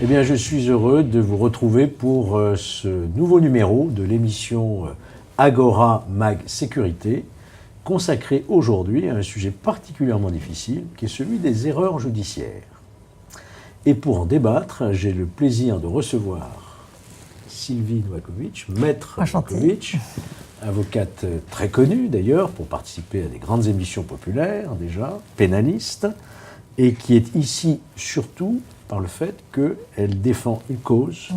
bien, je suis heureux de vous retrouver pour ce nouveau numéro de l'émission Agora Mag Sécurité, consacré aujourd'hui à un sujet particulièrement difficile, qui est celui des erreurs judiciaires. Et pour en débattre, j'ai le plaisir de recevoir Sylvie Novakovic, maître Novakovic, avocate très connue d'ailleurs pour participer à des grandes émissions populaires déjà, pénaliste, et qui est ici surtout par le fait qu'elle défend une cause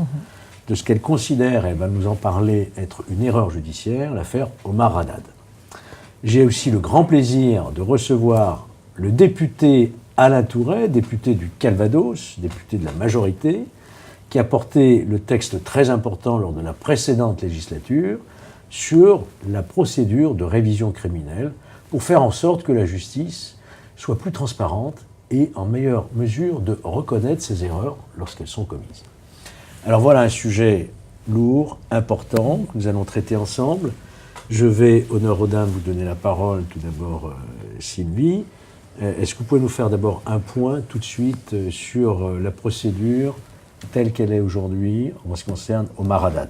de ce qu'elle considère, elle va nous en parler, être une erreur judiciaire, l'affaire Omar Haddad. J'ai aussi le grand plaisir de recevoir le député Alain Tourret, député du Calvados, député de la majorité, qui a porté le texte très important lors de la précédente législature sur la procédure de révision criminelle pour faire en sorte que la justice soit plus transparente et en meilleure mesure de reconnaître ses erreurs lorsqu'elles sont commises. Alors voilà un sujet lourd, important, que nous allons traiter ensemble. Je vais, honneur aux dames, vous donner la parole tout d'abord, Sylvie. Est-ce que vous pouvez nous faire d'abord un point tout de suite sur la procédure telle qu'elle est aujourd'hui en ce qui concerne Omar Haddad?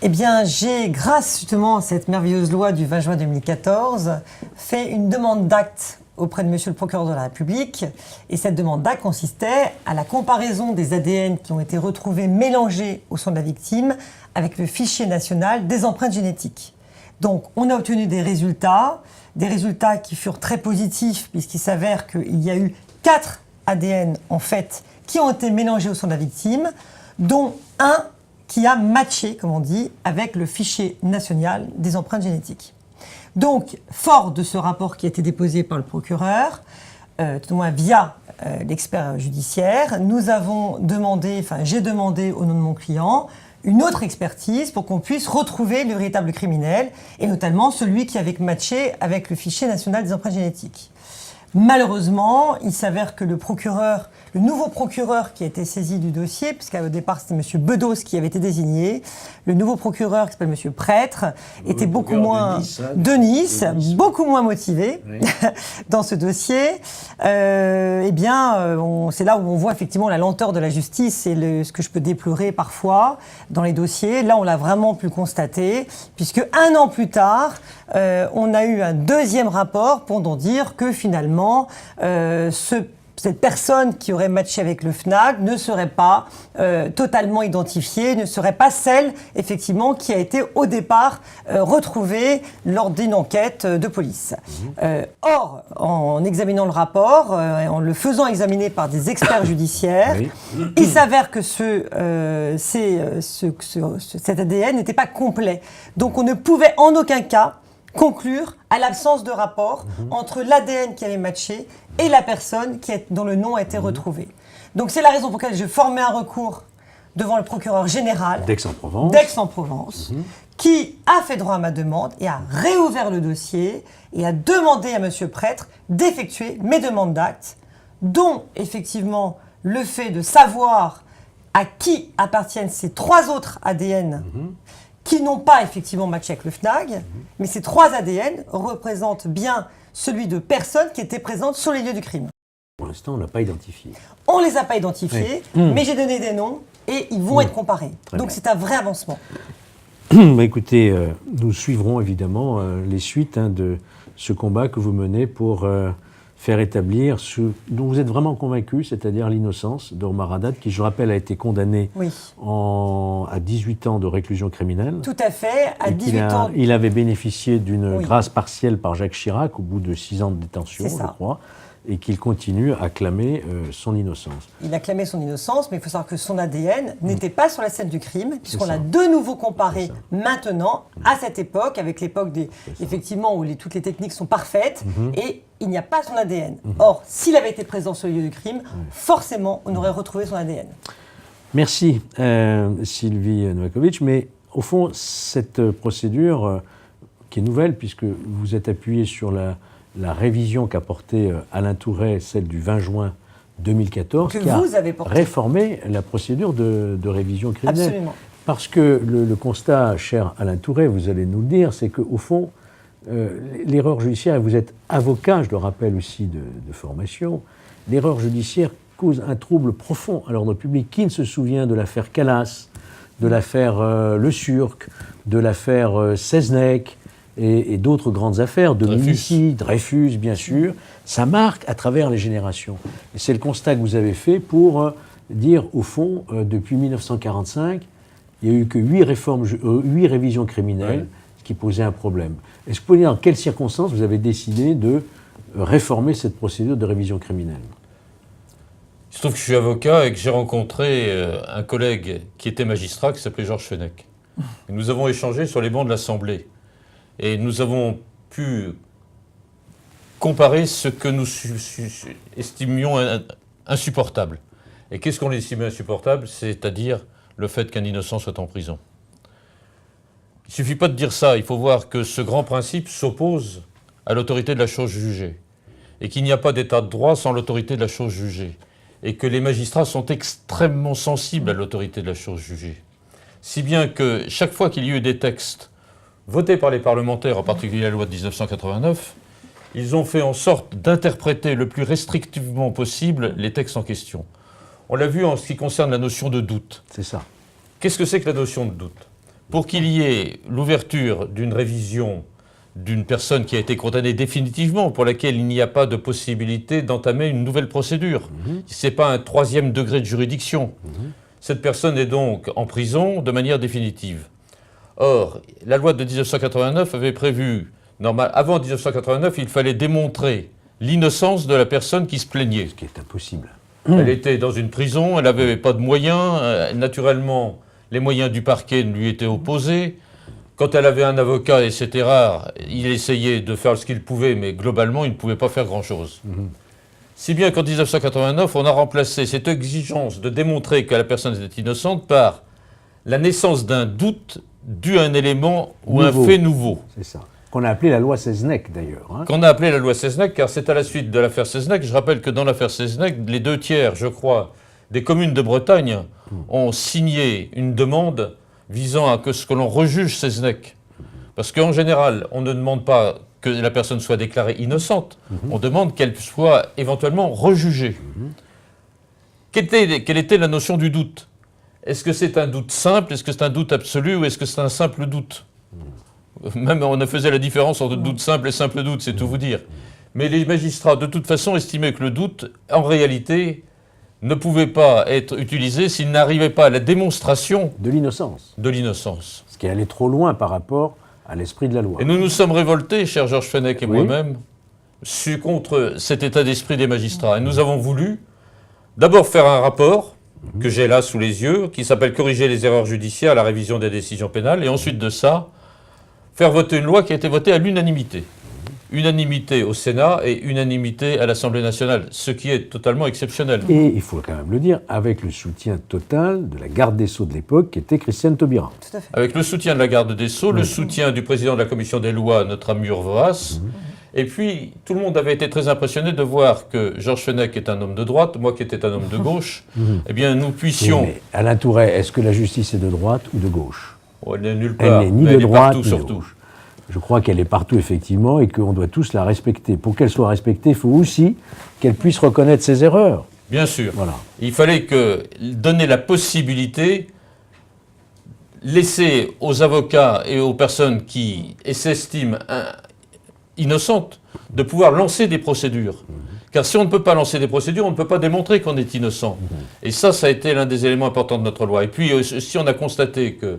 Eh bien, j'ai, grâce justement à cette merveilleuse loi du 20 juin 2014, fait une demande d'acte auprès de monsieur le procureur de la République. Et cette demande d'acte consistait à la comparaison des ADN qui ont été retrouvés mélangés au sang de la victime avec le fichier national des empreintes génétiques. Donc, on a obtenu des résultats qui furent très positifs, puisqu'il s'avère qu'il y a eu 4 ADN, en fait, qui ont été mélangés au sang de la victime, dont un qui a matché, comme on dit, avec le fichier national des empreintes génétiques. Donc, fort de ce rapport qui a été déposé par le procureur, tout au moins via l'expert judiciaire, j'ai demandé au nom de mon client une autre expertise pour qu'on puisse retrouver le véritable criminel, et notamment celui qui avait matché avec le fichier national des empreintes génétiques. Malheureusement, il s'avère que le nouveau procureur qui a été saisi du dossier, puisqu'au départ c'était M. Bedos qui avait été désigné, le nouveau procureur qui s'appelle M. Prêtre, était beaucoup moins de Nice, beaucoup moins motivé dans ce dossier. C'est là où on voit effectivement la lenteur de la justice et ce que je peux déplorer parfois dans les dossiers. Là, on l'a vraiment pu constater, puisque 1 an plus tard, on a eu un deuxième rapport pour nous dire que finalement, cette personne qui aurait matché avec le FNAC ne serait pas totalement identifiée, ne serait pas celle, effectivement, qui a été au départ retrouvée lors d'une enquête de police. Or, en examinant le rapport, en le faisant examiner par des experts judiciaires, il s'avère que cet ADN n'était pas complet. Donc, on ne pouvait en aucun cas conclure à l'absence de rapport entre l'ADN qui avait matché et la personne dont le nom a été retrouvé. Donc c'est la raison pour laquelle je formais un recours devant le procureur général d'Aix-en-Provence, qui a fait droit à ma demande et a réouvert le dossier et a demandé à M. Prêtre d'effectuer mes demandes d'actes, dont effectivement le fait de savoir à qui appartiennent ces 3 autres ADN qui n'ont pas effectivement matché avec le FNAG, mais ces 3 ADN représentent bien celui de personnes qui étaient présentes sur les lieux du crime. Pour l'instant, on ne l'a pas identifié. On ne les a pas identifiés, mais j'ai donné des noms et ils vont être comparés. Donc c'est un vrai avancement. Écoutez, nous suivrons évidemment les suites de ce combat que vous menez pour faire établir ce dont vous êtes vraiment convaincu, c'est-à-dire l'innocence d'Omar Haddad, qui, je rappelle, a été condamné à 18 ans de réclusion criminelle. Tout à fait, à 18 ans. Il avait bénéficié d'une grâce partielle par Jacques Chirac au bout de 6 ans de détention, je crois, et qu'il continue à clamer son innocence. Il a clamé son innocence, mais il faut savoir que son ADN n'était pas sur la scène du crime, puisqu'on l'a de nouveau comparé maintenant, à cette époque, avec l'époque effectivement où toutes les techniques sont parfaites, et il n'y a pas son ADN. Or, s'il avait été présent sur le lieu du crime, forcément, on aurait retrouvé son ADN. Merci, Sylvie Novakovic. Mais au fond, cette procédure, qui est nouvelle, puisque vous êtes appuyé sur la révision qu'a portée Alain Tourret, celle du 20 juin 2014, qui a réformé la procédure de révision criminelle. Absolument. Parce que le constat, cher Alain Tourret, vous allez nous le dire, c'est qu'au fond, l'erreur judiciaire, et vous êtes avocat, je le rappelle aussi, de formation, l'erreur judiciaire cause un trouble profond à l'ordre public. Qui ne se souvient de l'affaire Calas, de l'affaire Le Surc, de l'affaire Seznec et d'autres grandes affaires, de Dominici, Dreyfus, bien sûr. Ça marque à travers les générations. Et c'est le constat que vous avez fait pour dire, au fond, depuis 1945, il n'y a eu que 8 révisions criminelles, ce qui posait un problème. Est-ce que vous pouvez dire dans quelles circonstances vous avez décidé de réformer cette procédure de révision criminelle? Il se trouve que je suis avocat et que j'ai rencontré un collègue qui était magistrat, qui s'appelait Georges Fenech. Et nous avons échangé sur les bancs de l'Assemblée. Et nous avons pu comparer ce que nous estimions insupportable. Et qu'est-ce qu'on estimait insupportable? C'est-à-dire le fait qu'un innocent soit en prison. Il ne suffit pas de dire ça, il faut voir que ce grand principe s'oppose à l'autorité de la chose jugée. Et qu'il n'y a pas d'état de droit sans l'autorité de la chose jugée. Et que les magistrats sont extrêmement sensibles à l'autorité de la chose jugée. Si bien que chaque fois qu'il y a eu des textes votés par les parlementaires, en particulier la loi de 1989, ils ont fait en sorte d'interpréter le plus restrictivement possible les textes en question. On l'a vu en ce qui concerne la notion de doute. C'est ça. Qu'est-ce que c'est que la notion de doute? Pour qu'il y ait l'ouverture d'une révision d'une personne qui a été condamnée définitivement, pour laquelle il n'y a pas de possibilité d'entamer une nouvelle procédure. Ce n'est pas un 3e degré de juridiction. Cette personne est donc en prison de manière définitive. Or, la loi de 1989 avait prévu, avant 1989, il fallait démontrer l'innocence de la personne qui se plaignait. Ce qui est impossible. Elle était dans une prison, elle n'avait pas de moyens, naturellement, les moyens du parquet ne lui étaient opposés. Quand elle avait un avocat, et c'était rare, il essayait de faire ce qu'il pouvait, mais globalement, il ne pouvait pas faire grand-chose. Si bien qu'en 1989, on a remplacé cette exigence de démontrer que la personne était innocente par la naissance d'un doute dû à un élément ou un fait nouveau. C'est ça. Qu'on a appelé la loi Seznec, d'ailleurs. Hein. Qu'on a appelé la loi Seznec, car c'est à la suite de l'affaire Seznec. Je rappelle que dans l'affaire Seznec, les 2/3, je crois, des communes de Bretagne ont signé une demande visant à ce que l'on rejuge Seznec. Parce qu'en général, on ne demande pas que la personne soit déclarée innocente, on demande qu'elle soit éventuellement rejugée. Quelle était la notion du doute? Est-ce que c'est un doute simple? Est-ce que c'est un doute absolu? Ou est-ce que c'est un simple doute? Même on ne faisait la différence entre doute simple et simple doute, c'est tout vous dire. Mais les magistrats, de toute façon, estimaient que le doute, en réalité, ne pouvait pas être utilisé s'il n'arrivait pas à la démonstration de l'innocence. De l'innocence. Ce qui allait trop loin par rapport à l'esprit de la loi. Et nous nous sommes révoltés, cher Georges Fenech et moi-même, contre cet état d'esprit des magistrats. Et nous avons voulu d'abord faire un rapport, que j'ai là sous les yeux, qui s'appelle « Corriger les erreurs judiciaires à la révision des décisions pénales », et ensuite de ça, faire voter une loi qui a été votée à l'unanimité. Unanimité au Sénat et unanimité à l'Assemblée nationale, ce qui est totalement exceptionnel. Et il faut quand même le dire, avec le soutien total de la garde des Sceaux de l'époque, qui était Christiane Taubira. Tout à fait. Avec le soutien de la garde des Sceaux, le soutien du président de la commission des lois, notre ami Urvoas, et puis tout le monde avait été très impressionné de voir que Georges Fenech est un homme de droite, moi qui étais un homme de gauche, eh bien nous puissions... Oui, mais Alain Touret, est-ce que la justice est de droite ou de gauche? Elle n'est nulle part, elle n'est ni de droite ni de surtout. gauche. Je crois qu'elle est partout, effectivement, et qu'on doit tous la respecter. Pour qu'elle soit respectée, il faut aussi qu'elle puisse reconnaître ses erreurs. Bien sûr. Voilà. Il fallait donner la possibilité, laisser aux avocats et aux personnes qui s'estiment innocentes, de pouvoir lancer des procédures. Car si on ne peut pas lancer des procédures, on ne peut pas démontrer qu'on est innocent. Et ça a été l'un des éléments importants de notre loi. Et puis, si on a constaté que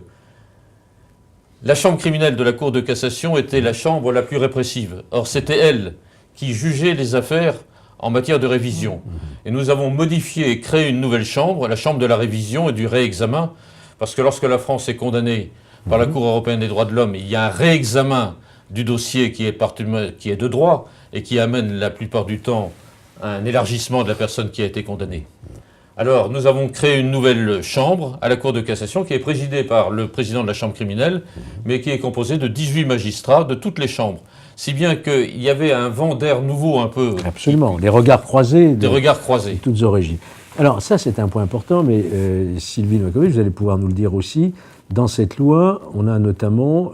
la chambre criminelle de la Cour de cassation était la chambre la plus répressive. Or, c'était elle qui jugeait les affaires en matière de révision. Et nous avons modifié et créé une nouvelle chambre, la chambre de la révision et du réexamen, parce que lorsque la France est condamnée par la Cour européenne des droits de l'homme, il y a un réexamen du dossier qui est de droit et qui amène la plupart du temps un élargissement de la personne qui a été condamnée. Alors, nous avons créé une nouvelle chambre à la Cour de cassation qui est présidée par le président de la chambre criminelle, mais qui est composée de 18 magistrats de toutes les chambres. Si bien qu'il y avait un vent d'air nouveau un peu... Absolument, des regards croisés. Des regards croisés. De toutes origines. Alors ça, c'est un point important, mais Sylvie Novakovic, vous allez pouvoir nous le dire aussi. Dans cette loi, on a notamment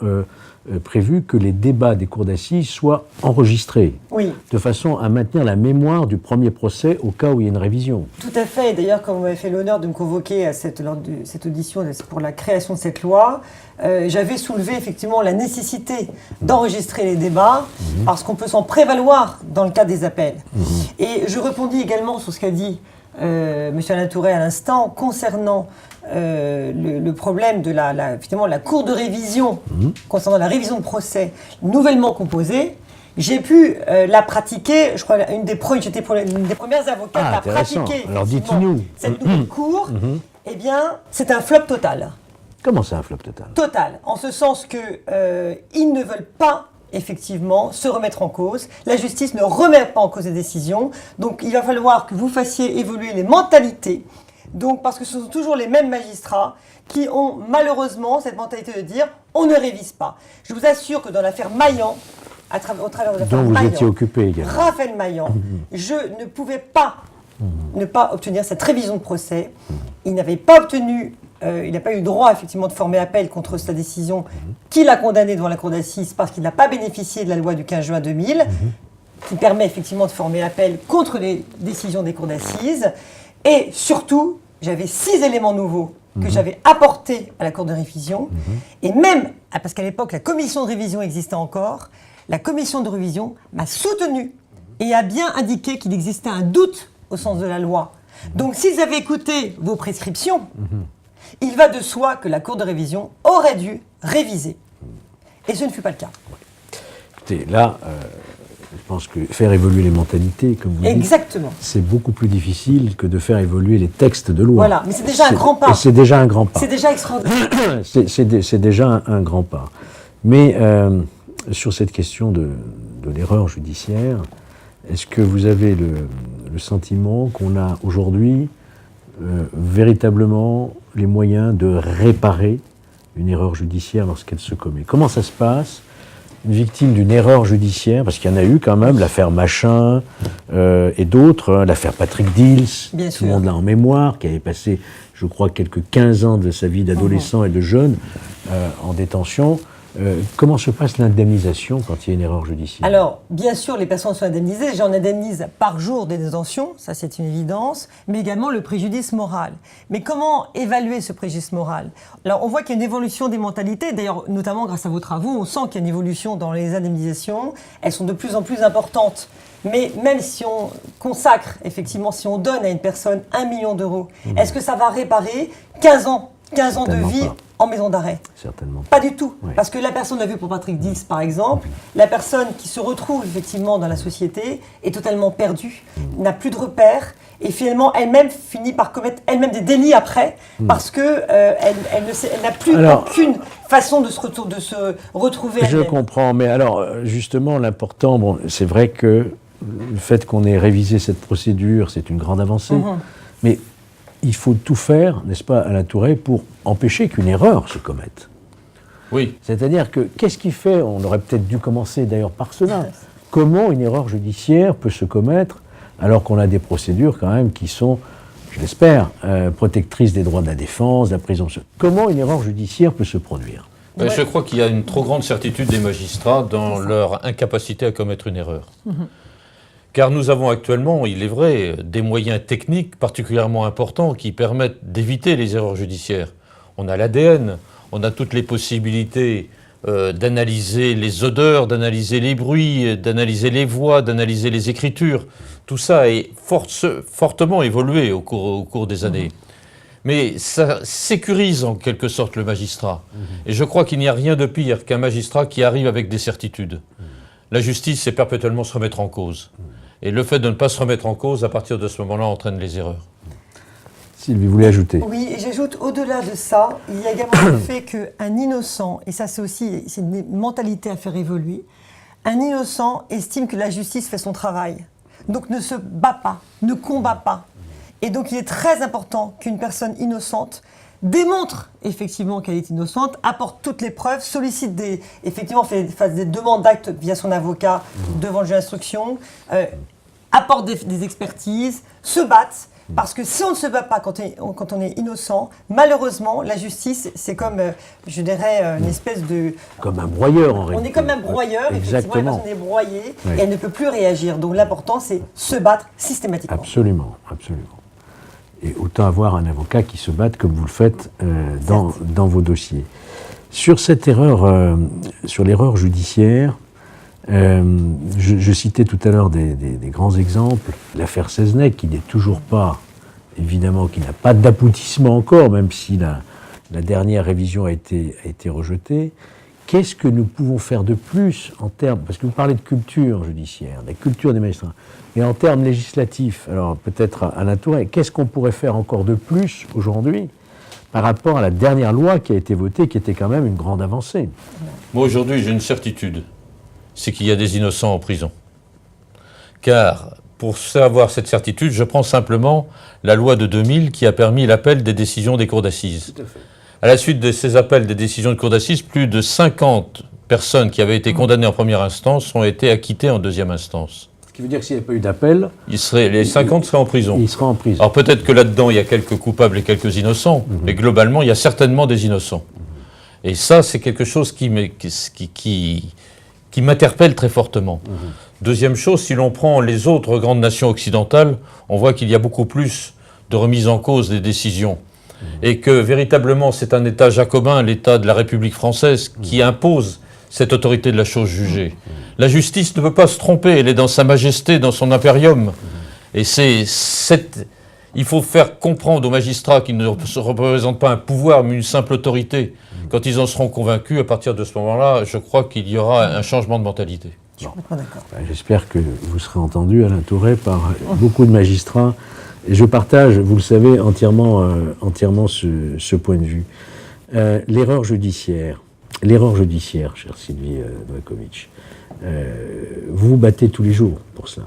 prévu que les débats des cours d'assises soient enregistrés, Oui, de façon à maintenir la mémoire du premier procès au cas où il y a une révision. tout à fait. Et d'ailleurs, quand vous m'avez fait l'honneur de me convoquer lors de cette audition pour la création de cette loi, j'avais soulevé effectivement la nécessité d'enregistrer les débats parce qu'on peut s'en prévaloir dans le cas des appels. Et je répondis également sur ce qu'a dit M. Alain Tourret à l'instant concernant le problème de effectivement, la cour de révision concernant la révision de procès nouvellement composée. J'ai pu la pratiquer, je crois, j'étais une des premières avocates à intéressant. pratiquer Alors, effectivement, dites-nous. cette nouvelle cour. Eh bien, c'est un flop total. Comment c'est un flop total? Total, en ce sens que ils ne veulent pas effectivement se remettre en cause. La justice ne remet pas en cause les décisions. Donc il va falloir que vous fassiez évoluer les mentalités. Donc parce que ce sont toujours les mêmes magistrats qui ont malheureusement cette mentalité de dire on ne révise pas. Je vous assure que dans l'affaire Maillan, au travers de l'affaire Dont vous Maillan, étiez occupé également. Raphaël Maillan, je ne pouvais pas ne pas obtenir cette révision de procès. Il n'avait pas obtenu, il n'a pas eu droit effectivement de former appel contre sa décision qui l'a condamné devant la cour d'assises parce qu'il n'a pas bénéficié de la loi du 15 juin 2000 qui permet effectivement de former appel contre les décisions des cours d'assises. Et surtout, j'avais 6 éléments nouveaux que j'avais apportés à la cour de révision. Et même, parce qu'à l'époque la commission de révision existait encore, la commission de révision m'a soutenu et a bien indiqué qu'il existait un doute au sens de la loi. Donc s'ils avaient écouté vos prescriptions, il va de soi que la cour de révision aurait dû réviser. Et ce ne fut pas le cas. Écoutez, là, je pense que faire évoluer les mentalités, comme vous dites, Exactement. c'est beaucoup plus difficile que de faire évoluer les textes de loi. Voilà, mais c'est déjà un grand pas. Et c'est déjà un grand pas. C'est déjà extraordinaire. C'est déjà un grand pas. Mais sur cette question de l'erreur judiciaire, est-ce que vous avez le sentiment qu'on a aujourd'hui véritablement les moyens de réparer une erreur judiciaire lorsqu'elle se commet? Comment ça se passe? Une victime d'une erreur judiciaire, parce qu'il y en a eu quand même, l'affaire Machin et d'autres, hein, l'affaire Patrick Dils, Bien tout sûr. le monde l'a en mémoire, qui avait passé, je crois, quelques 15 ans de sa vie d'adolescent et de jeune en détention. Comment se passe l'indemnisation quand il y a une erreur judiciaire? Alors, bien sûr, les personnes sont indemnisées. J'en indemnise par jour des détentions, ça c'est une évidence, mais également le préjudice moral. Mais comment évaluer ce préjudice moral? Alors, on voit qu'il y a une évolution des mentalités. D'ailleurs, notamment grâce à vos travaux, on sent qu'il y a une évolution dans les indemnisations. Elles sont de plus en plus importantes. Mais même si on consacre, effectivement, si on donne à une personne 1 million d'euros, est-ce que ça va réparer 15 ans de Certainement vie pas. en maison d'arrêt? Certainement. Pas du tout. Oui. Parce que la personne, on l'a vu pour Patrick Dils par exemple, la personne qui se retrouve effectivement dans la société est totalement perdue, n'a plus de repères et finalement elle-même finit par commettre elle-même des délits après parce que elle n'a plus Alors, aucune façon de se retrouver Je elle-même. comprends, mais alors justement l'important, bon, c'est vrai que le fait qu'on ait révisé cette procédure, c'est une grande avancée, mais il faut tout faire, n'est-ce pas, Alain Tourret, pour empêcher qu'une erreur se commette. Oui. C'est-à-dire que, qu'est-ce qui fait, on aurait peut-être dû commencer d'ailleurs par cela, comment une erreur judiciaire peut se commettre alors qu'on a des procédures quand même qui sont, je l'espère, protectrices des droits de la défense, de la présomption. Comment une erreur judiciaire peut se produire? Je crois qu'il y a une trop grande certitude des magistrats dans leur incapacité à commettre une erreur. Car nous avons actuellement, il est vrai, des moyens techniques particulièrement importants qui permettent d'éviter les erreurs judiciaires. On a l'ADN, on a toutes les possibilités d'analyser les odeurs, d'analyser les bruits, d'analyser les voix, d'analyser les écritures. Tout ça est fortement évolué au cours des années. Mais ça sécurise en quelque sorte le magistrat. Et je crois qu'il n'y a rien de pire qu'un magistrat qui arrive avec des certitudes. La justice, c'est perpétuellement se remettre en cause. Et le fait de ne pas se remettre en cause, à partir de ce moment-là, entraîne les erreurs. Sylvie, vous voulez ajouter? Oui, et j'ajoute au-delà de ça, il y a également le fait qu'un innocent, et ça c'est aussi c'est une mentalité à faire évoluer, un innocent estime que la justice fait son travail, donc ne se bat pas, ne combat pas. Et donc il est très important qu'une personne innocente démontre effectivement qu'elle est innocente, apporte toutes les preuves, sollicite fasse des demandes d'actes via son avocat devant le juge d'instruction, apporte des expertises, se batte Parce que si on ne se bat pas quand on est innocent, malheureusement, la justice, c'est comme, je dirais, une espèce de... Comme un broyeur, en réalité. On est comme un broyeur, effectivement, la Exactement. personne est broyée Oui. et elle ne peut plus réagir. Donc l'important, c'est se battre systématiquement. Absolument, absolument. Et autant avoir un avocat qui se batte comme vous le faites dans vos dossiers. Sur cette erreur, sur l'erreur judiciaire, je citais tout à l'heure des grands exemples. L'affaire Seznec, qui n'est toujours pas, évidemment, qui n'a pas d'aboutissement encore, même si la dernière révision a été rejetée. Qu'est-ce que nous pouvons faire de plus en termes, parce que vous parlez de culture judiciaire, de la culture des magistrats, mais en termes législatifs, alors peut-être Alain Tourret, qu'est-ce qu'on pourrait faire encore de plus aujourd'hui par rapport à la dernière loi qui a été votée, qui était quand même une grande avancée? Moi, aujourd'hui, j'ai une certitude, c'est qu'il y a des innocents en prison. Car, pour savoir cette certitude, je prends simplement la loi de 2000 qui a permis l'appel des décisions des cours d'assises. Tout à fait. À la suite de ces appels des décisions de cour d'assises, plus de 50 personnes qui avaient été condamnées en première instance ont été acquittées en deuxième instance. Ce qui veut dire que s'il n'y avait pas eu d'appel, Les 50 seraient en prison. il sera en prison. Alors peut-être que là-dedans, il y a quelques coupables et quelques innocents, mais globalement, il y a certainement des innocents. Et ça, c'est quelque chose qui m'interpelle très fortement. Deuxième chose, si l'on prend les autres grandes nations occidentales, on voit qu'il y a beaucoup plus de remise en cause des décisions. Et que véritablement, c'est un État jacobin, l'État de la République française, qui impose cette autorité de la chose jugée. La justice ne peut pas se tromper, elle est dans sa majesté, dans son impérium. Et il faut faire comprendre aux magistrats qu'ils ne représentent pas un pouvoir, mais une simple autorité. Quand ils en seront convaincus, à partir de ce moment-là, je crois qu'il y aura un changement de mentalité. Je suis complètement d'accord. J'espère que vous serez entendu, Alain Tourret, par beaucoup de magistrats. Et je partage, vous le savez, entièrement ce point de vue. L'erreur judiciaire, chère Sylvie Novakovic, vous vous battez tous les jours pour cela.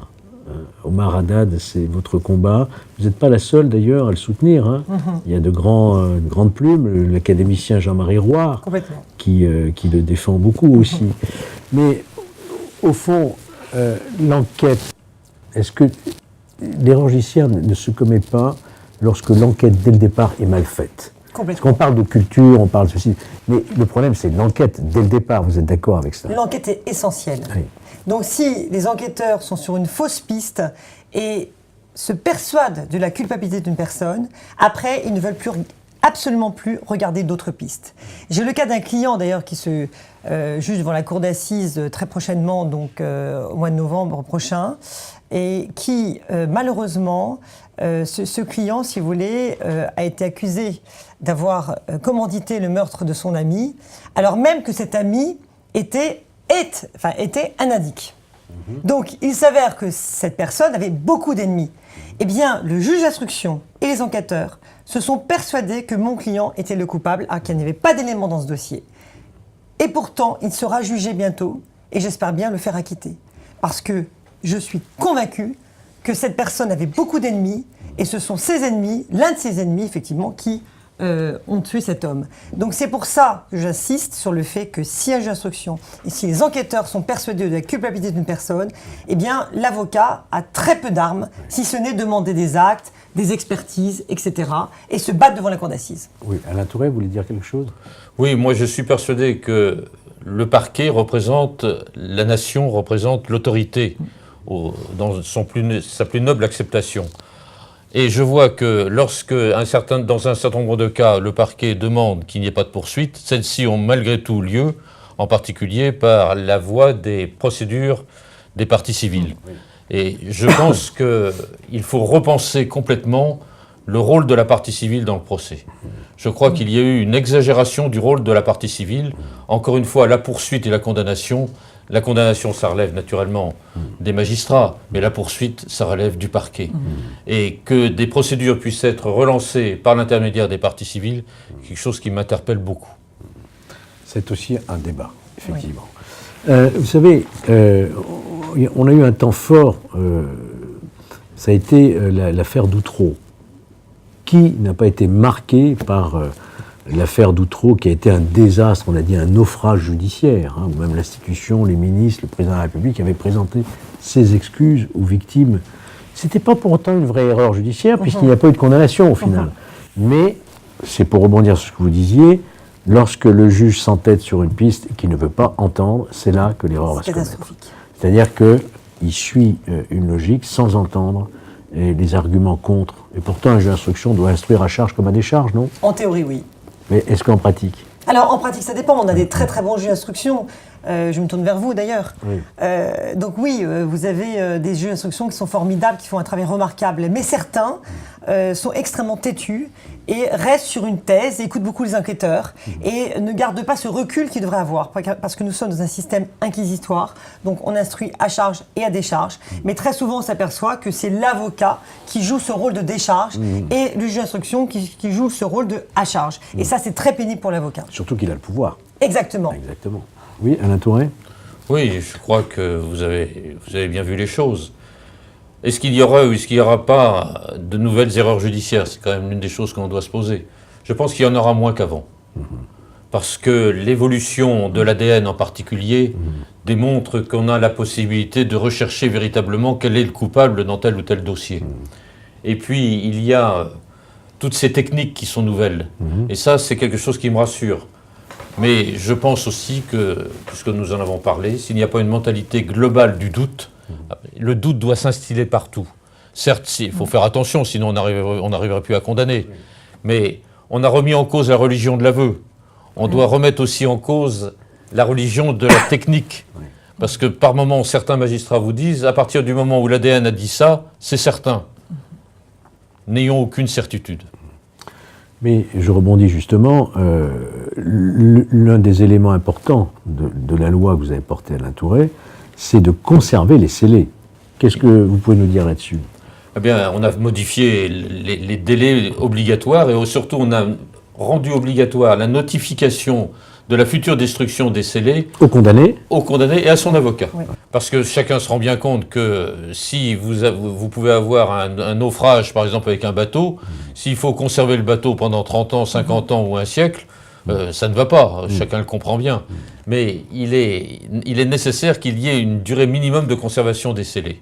Omar Haddad, c'est votre combat. Vous n'êtes pas la seule d'ailleurs à le soutenir. Il y a de grandes plumes, l'académicien Jean-Marie Roy, qui le défend beaucoup aussi. Mais au fond, l'enquête, est-ce que l'erreur judiciaire ne se commet pas lorsque l'enquête dès le départ est mal faite? Parce qu'on parle de culture, on parle de ceci, mais le problème c'est l'enquête dès le départ, vous êtes d'accord avec ça? L'enquête est essentielle. Oui. Donc si les enquêteurs sont sur une fausse piste et se persuadent de la culpabilité d'une personne, après ils ne veulent absolument plus regarder d'autres pistes. J'ai le cas d'un client d'ailleurs qui se juge devant la cour d'assises très prochainement, donc au mois de novembre prochain, et qui malheureusement, ce client, si vous voulez, a été accusé d'avoir commandité le meurtre de son ami, alors même que cet ami était un indique. Donc il s'avère que cette personne avait beaucoup d'ennemis. Eh bien, le juge d'instruction et les enquêteurs se sont persuadés que mon client était le coupable, alors qu'il n'y avait pas d'éléments dans ce dossier. Et pourtant, il sera jugé bientôt, et j'espère bien le faire acquitter. Parce que je suis convaincu que cette personne avait beaucoup d'ennemis, et ce sont ses ennemis, l'un de ses ennemis, effectivement, qui ont tué cet homme. Donc c'est pour ça que j'insiste sur le fait que si un juge d'instruction et si les enquêteurs sont persuadés de la culpabilité d'une personne, eh bien l'avocat a très peu d'armes, si ce n'est demander des actes, des expertises, etc. et se battre devant la cour d'assises. Oui, Alain Tourret, vous voulez dire quelque chose? Oui, moi je suis persuadé que le parquet représente la nation, représente l'autorité dans sa plus noble acceptation. Et je vois que lorsque, dans un certain nombre de cas, le parquet demande qu'il n'y ait pas de poursuite, celles-ci ont malgré tout lieu, en particulier par la voie des procédures des parties civiles. Et je pense qu'il faut repenser complètement le rôle de la partie civile dans le procès. Je crois qu'il y a eu une exagération du rôle de la partie civile. Encore une fois, la poursuite et la condamnation, ça relève naturellement des magistrats, mais la poursuite, ça relève du parquet. Et que des procédures puissent être relancées par l'intermédiaire des parties civiles, quelque chose qui m'interpelle beaucoup. C'est aussi un débat, effectivement. Vous savez, on a eu un temps fort, ça a été l'affaire d'Outreau. Qui n'a pas été marqué par l'affaire d'Outreau, qui a été un désastre, on a dit un naufrage judiciaire, où même l'institution, les ministres, le président de la République avaient présenté ses excuses aux victimes C'était pas pour autant une vraie erreur judiciaire, puisqu'il n'y a pas eu de condamnation au final. Mais c'est pour rebondir sur ce que vous disiez, lorsque le juge s'entête sur une piste et qu'il ne veut pas entendre, c'est là que l'erreur va se commettre. C'est-à-dire qu'il suit une logique sans entendre les arguments contre. Et pourtant, un juge d'instruction doit instruire à charge comme à décharge, non? En théorie, oui. Mais est-ce qu'en pratique? Alors, en pratique, ça dépend. On a des très très bons juges d'instruction. Je me tourne vers vous, d'ailleurs. Oui. Donc oui, vous avez des juges d'instruction qui sont formidables, qui font un travail remarquable. Mais certains sont extrêmement têtus et restent sur une thèse, écoutent beaucoup les enquêteurs et ne gardent pas ce recul qu'ils devraient avoir. Parce que nous sommes dans un système inquisitoire. Donc on instruit à charge et à décharge. Mais très souvent, on s'aperçoit que c'est l'avocat qui joue ce rôle de décharge et le juge d'instruction qui joue ce rôle de à charge. Et ça, c'est très pénible pour l'avocat. Surtout qu'il a le pouvoir. Exactement. Exactement. Oui, Alain Touré? Oui, je crois que vous avez bien vu les choses. Est-ce qu'il y aura ou est-ce qu'il n'y aura pas de nouvelles erreurs judiciaires? C'est quand même l'une des choses qu'on doit se poser. Je pense qu'il y en aura moins qu'avant. Parce que l'évolution de l'ADN en particulier démontre qu'on a la possibilité de rechercher véritablement quel est le coupable dans tel ou tel dossier. Et puis, il y a toutes ces techniques qui sont nouvelles. Et ça, c'est quelque chose qui me rassure. Mais je pense aussi que, puisque nous en avons parlé, s'il n'y a pas une mentalité globale du doute, le doute doit s'instiller partout. Certes, il faut faire attention, sinon on n'arriverait plus à condamner. Mais on a remis en cause la religion de l'aveu. On doit remettre aussi en cause la religion de la technique. Parce que par moments, certains magistrats vous disent, à partir du moment où l'ADN a dit ça, c'est certain. N'ayons aucune certitude. Mais je rebondis justement, l'un des éléments importants de la loi que vous avez portée, Alain Touré, c'est de conserver les scellés. Qu'est-ce que vous pouvez nous dire là-dessus? Eh bien, on a modifié les délais obligatoires et surtout on a rendu obligatoire la notification de la future destruction des scellés au condamné et à son avocat. Oui. Parce que chacun se rend bien compte que si vous pouvez avoir un naufrage, par exemple avec un bateau, s'il faut conserver le bateau pendant 30 ans, 50 ans ou un siècle, ça ne va pas, chacun le comprend bien. Mais il est nécessaire qu'il y ait une durée minimum de conservation des scellés.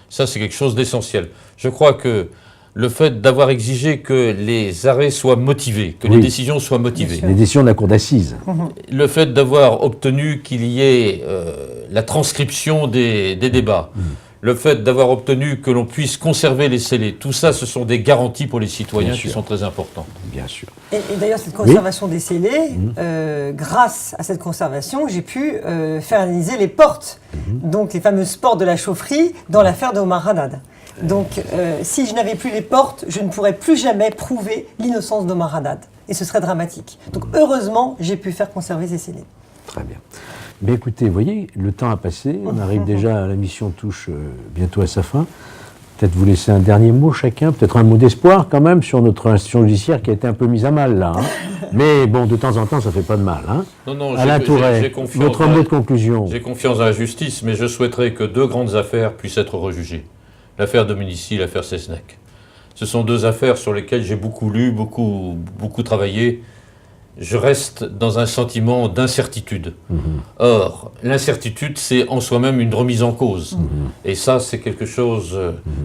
Ça, c'est quelque chose d'essentiel. Je crois que le fait d'avoir exigé que les arrêts soient motivés, que les décisions soient motivées. Les décisions de la cour d'assises. Le fait d'avoir obtenu qu'il y ait la transcription des débats. Le fait d'avoir obtenu que l'on puisse conserver les scellés. Tout ça, ce sont des garanties pour les citoyens qui sont très importantes. Bien sûr. Et d'ailleurs, cette conservation des scellés, grâce à cette conservation, j'ai pu faire analyser les portes, donc les fameuses portes de la chaufferie, dans l'affaire de Omar Haddad. Donc, si je n'avais plus les portes, je ne pourrais plus jamais prouver l'innocence d'Omar Haddad. Et ce serait dramatique. Donc, heureusement, j'ai pu faire conserver ces scellés. Très bien. Mais écoutez, vous voyez, le temps a passé. On arrive déjà, la mission touche bientôt à sa fin. Peut-être vous laisser un dernier mot chacun, peut-être un mot d'espoir quand même sur notre institution judiciaire qui a été un peu mise à mal là. Hein. Mais bon, de temps en temps, ça ne fait pas de mal. Hein. Non, Alain Touré, votre mot de conclusion. J'ai confiance dans la justice, mais je souhaiterais que deux grandes affaires puissent être rejugées. L'affaire Dominici, l'affaire Cesnec. Ce sont deux affaires sur lesquelles j'ai beaucoup lu, beaucoup travaillé. Je reste dans un sentiment d'incertitude. Or, l'incertitude, c'est en soi-même une remise en cause. Et ça, c'est quelque chose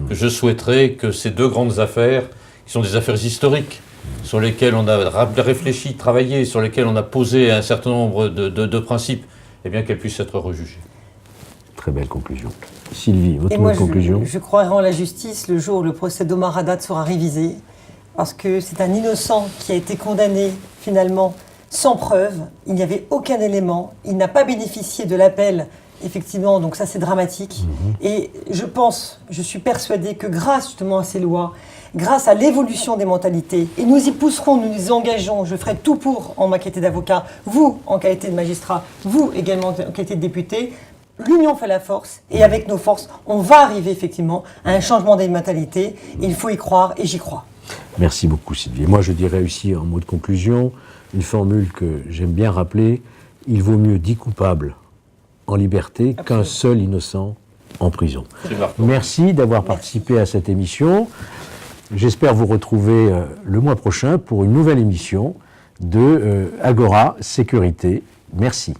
que je souhaiterais que ces deux grandes affaires, qui sont des affaires historiques, sur lesquelles on a réfléchi, travaillé, sur lesquelles on a posé un certain nombre de principes, eh bien qu'elles puissent être rejugées. Très belle conclusion. Sylvie, votre mot de conclusion? Je croirai en la justice le jour où le procès d'Omar Haddad sera révisé, parce que c'est un innocent qui a été condamné finalement sans preuve. Il n'y avait aucun élément. Il n'a pas bénéficié de l'appel, effectivement, donc ça c'est dramatique. Et je suis persuadée que grâce justement à ces lois, grâce à l'évolution des mentalités, et nous y pousserons, nous nous engageons, je ferai tout pour en ma qualité d'avocat, vous en qualité de magistrat, vous également en qualité de député. L'union fait la force, et avec nos forces, on va arriver effectivement à un changement des mentalités. Il faut y croire, et j'y crois. Merci beaucoup Sylvie. Moi je dirais aussi en mot de conclusion, une formule que j'aime bien rappeler, il vaut mieux 10 coupables en liberté qu'un seul innocent en prison. Merci d'avoir participé à cette émission. J'espère vous retrouver le mois prochain pour une nouvelle émission de Agora Sécurité. Merci.